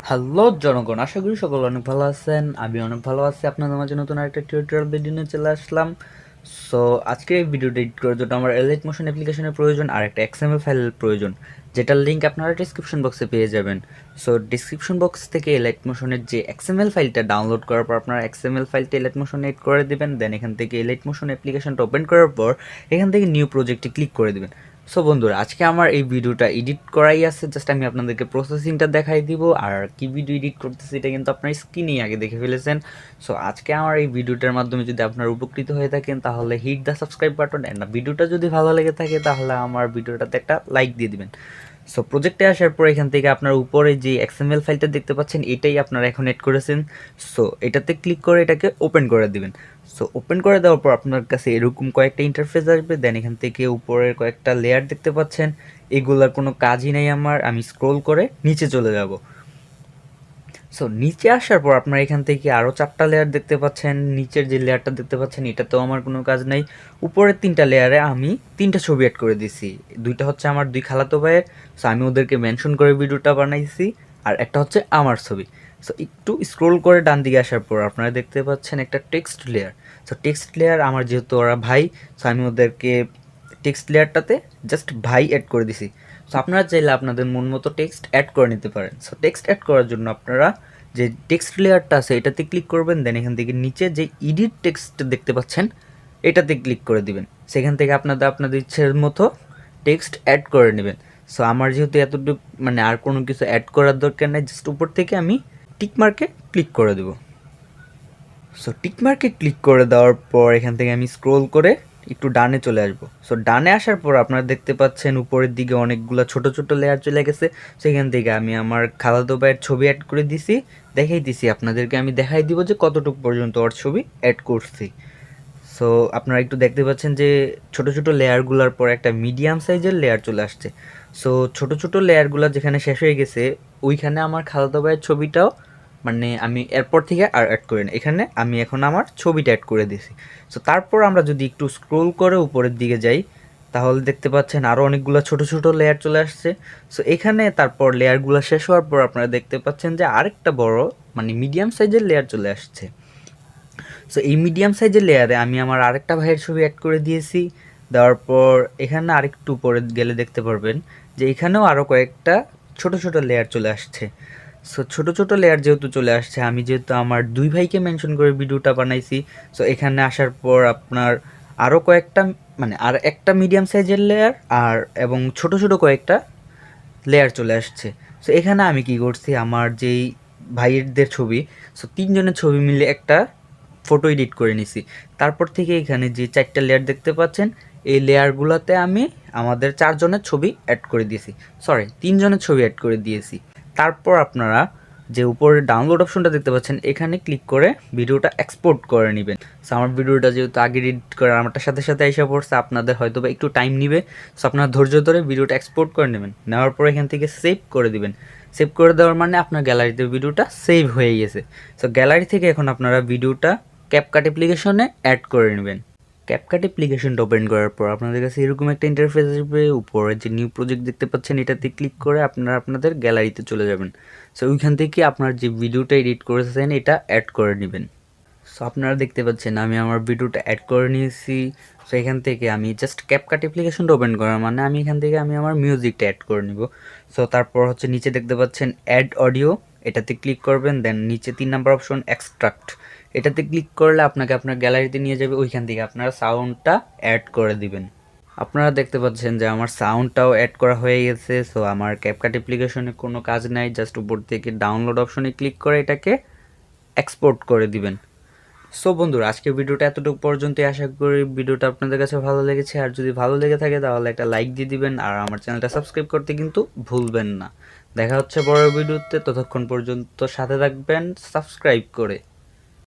Hello জনগণ, আশা করি সকলে অনেক ভালো আছেন। আমি অনেক ভালো আছি। আপনাদের মাঝে নতুন আরেকটা টিউটোরিয়াল ভিডিও নিয়ে চলে আসলাম। সো আজকে এই ভিডিওটা এডিট করার জন্য আমার এলাইট মোশন অ্যাপ্লিকেশনের প্রয়োজন আর একটা XML ফাইলের প্রয়োজন, যেটার লিঙ্ক আপনারা ডিসক্রিপশন বক্সে পেয়ে যাবেন। সো ডিসক্রিপশন বক্স থেকে এলাইট মোশনের যে XML ফাইলটা ডাউনলোড করার পর আপনারা XML ফাইলটা এলাইট মোশনে এড করে দেবেন। দেন এখান থেকে এলাইট মোশন অ্যাপ্লিকেশনটা ওপেন করার পর এখান থেকে নিউ প্রজেক্টে ক্লিক করে দেবেন। সো বন্ধুরা, আজকে আমার এই ভিডিওটা এডিট করাই আছে, জাস্ট আমি আপনাদেরকে প্রসেসিংটা দেখাই দিব। আর কি ভিডিও এডিট করতেছি এটা কিন্তু আপনার স্ক্রিনেই আগে দেখে ফেলেছেন। সো আজকে আমার এই ভিডিওটার মাধ্যমে যদি আপনারা উপকৃত হয়ে থাকেন তাহলে hit the subscribe button, and ভিডিওটা যদি ভালো লেগে থাকে তাহলে আমার ভিডিওটাতে একটা লাইক দিয়ে দিবেন। সো প্রজেক্টে আসার পর এখান থেকে আপনার উপরে যে XML ফাইলটা দেখতে পাচ্ছেন এটাই আপনারা এখন এড করেছেন। সো এটাতে ক্লিক করে এটাকে ওপেন করে দিবেন। সো ওপেন করে দেওয়ার পর আপনার কাছে এরকম কয়েকটা ইন্টারফেস আসবে। দেন এখান থেকে উপরের কয়েকটা লেয়ার দেখতে পাচ্ছেন, এগুলার কোনো কাজই নেই আমার। আমি স্ক্রোল করে নিচে চলে যাব। সো নিচে আসার পর আপনারা এখান থেকে আরও 4টা লেয়ার দেখতে পাচ্ছেন। নিচের যে লেয়ারটা দেখতে পাচ্ছেন এটাতেও আমার কোনো কাজ নেই। উপরের 3টা লেয়ারে আমি 3টা ছবি অ্যাড করে দিছি। 2টা হচ্ছে আমার 2 খালাতো ভাইয়ের, সো আমি ওদেরকে মেনশন করে ভিডিওটা বানাইছি। আর একটা হচ্ছে আমার ছবি। সো একটু স্ক্রোল করে ডান দিকে আসার পর আপনারা দেখতে পাচ্ছেন একটা text layer. So text layer আমার যেহেতু ওরা ভাই, সো আমি ওদেরকে টেক্সট লেয়ারটাতে জাস্ট ভাই অ্যাড করে দিছি। সো আপনারা চাইলে আপনাদের মন মতো টেক্সট অ্যাড করে নিতে পারেন। সো টেক্সট অ্যাড করার জন্য আপনারা যে টেক্সট লেয়ারটা আছে এটাতে ক্লিক করবেন। দেন এখান থেকে নিচে যে এডিট টেক্সট দেখতে পাচ্ছেন এটাতে ক্লিক করে দিবেন। সেখান থেকে আপনাদের ইচ্ছের মতো টেক্সট অ্যাড করে নেবেন। সো আমার যেহেতু এতটুকু আর কোনো কিছু অ্যাড করার দরকার নেই, জাস্ট উপর থেকে আমি টিক মার্কে ক্লিক করে দেবো। সো টিক মার্কে ক্লিক করে দেওয়ার পর এখান থেকে আমি স্ক্রোল করে একটু ডানে চলে আসবো। সো ডানে আসার পর আপনারা দেখতে পাচ্ছেন উপরের দিকে অনেকগুলো ছোট ছোট লেয়ার চলে গেছে। সেখান থেকে আমি আমার খালাতো ভাইয়ের ছবি অ্যাড করে দিছি, দেখাই দিছি আপনাদেরকে। আমি দেখাই দিব যে কতটুকু পর্যন্ত ওর ছবি অ্যাড করছি। সো আপনারা একটু দেখতে পাচ্ছেন যে ছোট ছোট লেয়ারগুলোর পর একটা মিডিয়াম সাইজের লেয়ার চলে আসছে। সো ছোট ছোট লেয়ারগুলো যেখানে শেষ হয়ে গেছে ওইখানে আমার খালাতো ভাইয়ের ছবিটাও আমি এরপর থেকে আর অ্যাড করি না, এখানে আমি এখন আমার ছবিটা অ্যাড করে দিয়েছি। সো তারপর আমরা যদি একটু স্ক্রোল করে উপরের দিকে যাই তাহলে দেখতে পাচ্ছেন আরও অনেকগুলো ছোট ছোট লেয়ার চলে আসছে। সো এখানে তারপর লেয়ারগুলো শেষ হওয়ার পর আপনারা দেখতে পাচ্ছেন যে আরেকটা বড় মিডিয়াম সাইজের লেয়ার চলে আসছে। সো এই মিডিয়াম সাইজের লেয়ারে আমি আমার আরেকটা ভাইয়ের ছবি অ্যাড করে দিয়েছি। দেওয়ার পর এখানে আরেকটু উপরে গেলে দেখতে পারবেন যে এখানেও আরও কয়েকটা ছোট ছোট লেয়ার চলে আসছে। সো ছোট ছোট লেয়ার যেহেতু চলে আসছে, আমি যেহেতু আমার 2 ভাইকে মেনশন করে ভিডিওটা বানাইছি, সো এখানে আসার পর আপনার আরও কয়েকটা আর একটা মিডিয়াম সাইজের লেয়ার এবং ছোট ছোট কয়েকটা লেয়ার চলে আসছে। সো এখানে আমি কি করছি, আমার যেই ভাইয়েরদের ছবি, সো 3 জনের ছবি মিলে একটা ফটো এডিট করে নিছি। তারপর থেকে এখানে যে 4টা লেয়ার দেখতে পাচ্ছেন এই লেয়ারগুলোতে আমি আমাদের 4 জনের ছবি অ্যাড করে দিয়েছি, 3 জনের ছবি অ্যাড করে দিয়েছি। তারপর আপনারা যে উপরে ডাউনলোড অপশনটা দেখতে পাচ্ছেন এখানে ক্লিক করে ভিডিওটা এক্সপোর্ট করে নেবেন। সো আমার ভিডিওটা যেহেতু আগে এডিট করে আমারটার সাথে সাথে এসে পড়ছে, আপনাদের হয়তো বা একটু টাইম নেবে। সো আপনারা ধৈর্য ধরে ভিডিওটা এক্সপোর্ট করে নেবেন। নেওয়ার পর এখান থেকে সেভ করে দিবেন। সেভ করে দেওয়ার আপনার গ্যালারিতে ভিডিওটা সেভ হয়ে গেছে। সো গ্যালারি থেকে এখন আপনারা ভিডিওটা ক্যাপকাট অ্যাপ্লিকেশনে অ্যাড করে নেবেন। ক্যাপকাট অ্যাপ্লিকেশনটা ওপেন করার পর আপনাদের কাছে এরকম একটা ইন্টারফেস আসবে। উপরে যে নিউ প্রজেক্ট দেখতে পাচ্ছেন এটাতে ক্লিক করে আপনারা আপনাদের গ্যালারিতে চলে যাবেন। সো ওইখান থেকে আপনার যে ভিডিওটা এডিট করেছেন এটা অ্যাড করে নেবেন। সো আপনারা দেখতে পাচ্ছেন আমি আমার ভিডিওটা অ্যাড করে নিয়েছি। সো এখান থেকে আমি জাস্ট ক্যাপকাট অ্যাপ্লিকেশনটা ওপেন করার আমি এখান থেকে আমার মিউজিকটা অ্যাড করে নিব। সো তারপর হচ্ছে নিচে দেখতে পাচ্ছেন অ্যাড অডিও, এটাতে ক্লিক করবেন। দেন নিচে 3 নাম্বার অপশন এক্সট্রাক্ট, এটাতে ক্লিক করলে আপনাকে আপনার গ্যালারিতে নিয়ে যাবে। ওইখান থেকে আপনারা সাউন্ডটা অ্যাড করে দিবেন। আপনারা দেখতে পাচ্ছেন যে আমার সাউন্ডটাও অ্যাড করা হয়ে গেছে। সো আমার ক্যাপকাট অ্যাপ্লিকেশনে কোনো কাজ নাই, জাস্ট উপর থেকে ডাউনলোড অপশনে ক্লিক করে এটাকে এক্সপোর্ট করে দিবেন। সো বন্ধুরা, আজকের ভিডিওটা এতটুকু পর্যন্তই। আশা করি ভিডিওটা আপনাদের কাছে ভালো লেগেছে। আর যদি ভালো লেগে থাকে তাহলে একটা লাইক দিয়ে দিবেন, আর আমার চ্যানেলটা সাবস্ক্রাইব করতে কিন্তু ভুলবেন না। দেখা হচ্ছে পরের ভিডিওতে, ততক্ষণ পর্যন্ত সাথে থাকবেন সাবস্ক্রাইব করে।